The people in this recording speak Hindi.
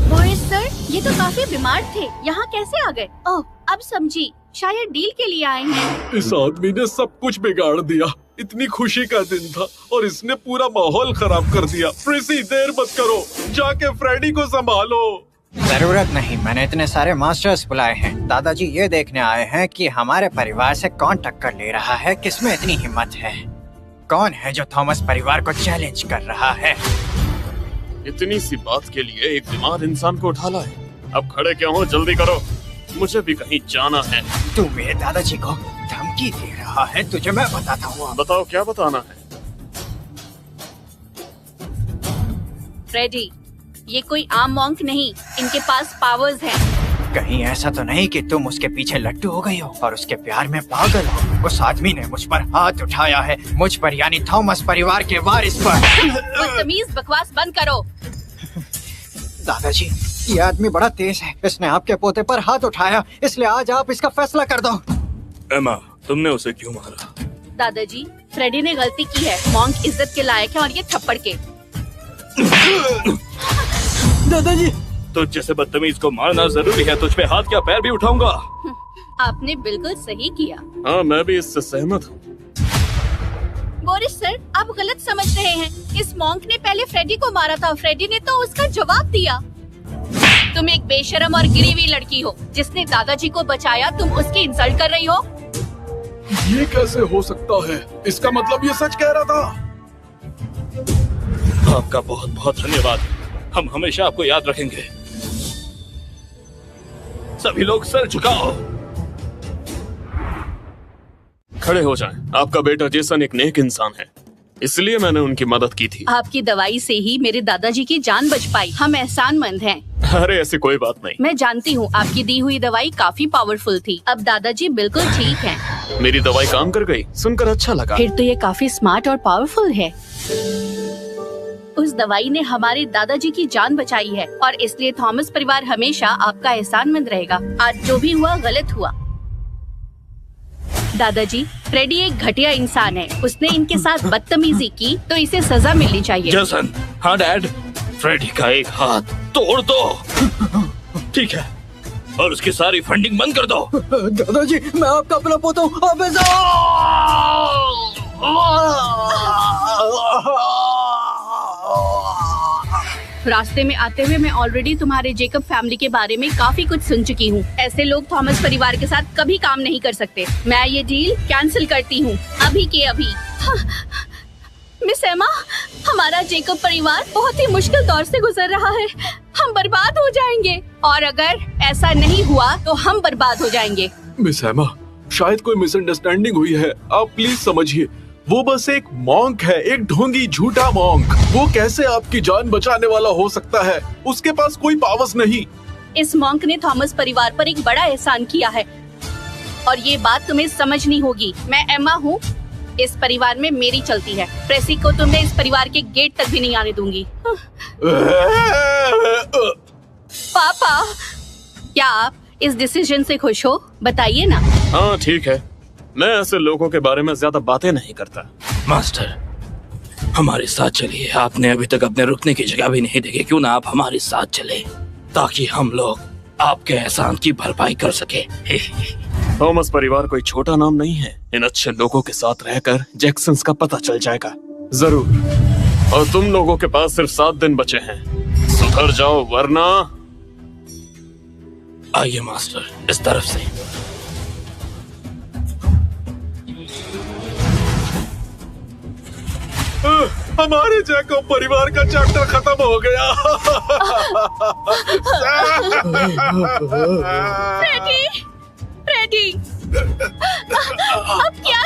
बोरिस सर, ये तो काफी बीमार थे, यहाँ कैसे आ गए? ओह, अब समझी, शायद डील के लिए आए हैं। इस आदमी ने सब कुछ बिगाड़ दिया। इतनी खुशी का दिन था और इसने पूरा माहौल खराब कर दिया। ट्रेसी, देर मत करो, जाके फ्रेडी को संभालो। जरूरत नहीं, मैंने इतने सारे मास्टर्स बुलाए हैं। दादाजी ये देखने आए हैं कि हमारे परिवार से कौन टक्कर ले रहा है, किसमें इतनी हिम्मत है, कौन है जो थॉमस परिवार को चैलेंज कर रहा है। इतनी सी बात के लिए एक बीमार इंसान को उठा लाए। अब खड़े क्यों हो, जल्दी करो, मुझे भी कहीं जाना है। तू मेरे दादाजी को धमकी दे रहा है, तुझे मैं बताता हूँ। बताओ क्या बताना है। फ्रेडी, ये कोई आम मॉन्क नहीं, इनके पास पावर्स हैं। कहीं ऐसा तो नहीं कि तुम उसके पीछे लट्टू हो गई हो और उसके प्यार में पागल हो। उस आदमी ने मुझ पर हाथ उठाया है, मुझ पर यानी थॉमस परिवार के वारिस पर। बदतमीज बकवास बंद करो। दादाजी, ये आदमी बड़ा तेज है, इसने आपके पोते पर हाथ उठाया, इसलिए आज आप इसका फैसला कर दो। एमा, तुमने उसे क्यों मारा? दादाजी, फ्रेडी ने गलती की है, मॉन्क इज्जत के लायक है और ये थप्पड़ के। दादाजी, तुझ जैसे बदतमीज को मारना जरूरी है, तुझ पे हाथ क्या पैर भी उठाऊंगा। आपने बिल्कुल सही किया। हाँ, मैं भी इससे सहमत हूँ। बोरिस सर, आप गलत समझ रहे हैं। इस मॉन्क ने पहले फ्रेडी को मारा था, फ्रेडी ने तो उसका जवाब दिया। तुम एक बेशरम और गिरी हुई लड़की हो, जिसने दादाजी को बचाया, तुम उसकी इंसल्ट कर रही हो। ये कैसे हो सकता है? इसका मतलब ये सच कह रहा था। आपका बहुत बहुत धन्यवाद, हम हमेशा आपको याद रखेंगे। सभी लोग सर झुकाओ, खड़े हो जाएं। आपका बेटा जेसन एक नेक इंसान है, इसलिए मैंने उनकी मदद की थी। आपकी दवाई से ही मेरे दादाजी की जान बच पाई, हम एहसानमंद हैं। अरे ऐसी कोई बात नहीं। मैं जानती हूँ, आपकी दी हुई दवाई काफी पावरफुल थी। अब दादाजी बिल्कुल ठीक हैं। मेरी दवाई काम कर गई, सुनकर अच्छा लगा। फिर तो ये काफी स्मार्ट और पावरफुल है। उस दवाई ने हमारे दादाजी की जान बचाई है और इसलिए थॉमस परिवार हमेशा आपका एहसानमंद रहेगा। आज जो भी हुआ गलत हुआ। दादाजी, फ्रेडी एक घटिया इंसान है, उसने इनके साथ बदतमीजी की तो इसे सजा मिलनी चाहिए। जेसन, हाँ डैड, फ्रेडी का एक हाथ तोड़ दो। ठीक है, और उसकी सारी फंडिंग बंद कर दो। दादाजी, मैं आपका अपना पोता हूँ, आप रास्ते में आते हुए मैं ऑलरेडी तुम्हारे जेकब फैमिली के बारे में काफी कुछ सुन चुकी हूँ। ऐसे लोग थॉमस परिवार के साथ कभी काम नहीं कर सकते। मैं ये डील कैंसिल करती हूँ, अभी के अभी। मिस एमा, हमारा जेकब परिवार बहुत ही मुश्किल दौर से गुजर रहा है। हम बर्बाद हो जाएंगे और अगर ऐसा नहीं हुआ तो हम बर्बाद हो जाएंगे। मिस एमा, शायद कोई मिसअंडरस्टैंडिंग हुई है, आप प्लीज समझिए। वो बस एक मॉन्क है, एक ढोंगी झूठा मॉन्क। वो कैसे आपकी जान बचाने वाला हो सकता है? उसके पास कोई पावर्स नहीं। इस मॉन्क ने थॉमस परिवार पर एक बड़ा एहसान किया है और ये बात तुम्हें समझनी होगी। मैं एमा हूँ, इस परिवार में मेरी चलती है। प्रेसी को तुमने इस परिवार के गेट तक भी नहीं आने दूंगी। पापा, क्या आप इस डिसीजन से खुश हो? बताइए ना। हाँ ठीक है, मैं ऐसे लोगों के बारे में ज्यादा बातें नहीं करता। मास्टर, हमारे साथ चलिए। आपने अभी तक अपने रुकने की जगह भी नहीं देखी, क्यों ना आप हमारे साथ चले ताकि हम लोग आपके एहसान की भरपाई कर सके। थॉमस परिवार कोई छोटा नाम नहीं है। इन अच्छे लोगों के साथ रहकर जैक्सन्स का पता चल जाएगा जरूर। और तुम लोगों के पास सिर्फ 7 दिन बचे हैं, सुधर जाओ वरना। आइए मास्टर, इस तरफ से। हमारे जैकब परिवार का चैप्टर खत्म हो गया। फ्रेडी, फ्रेडी, अब क्या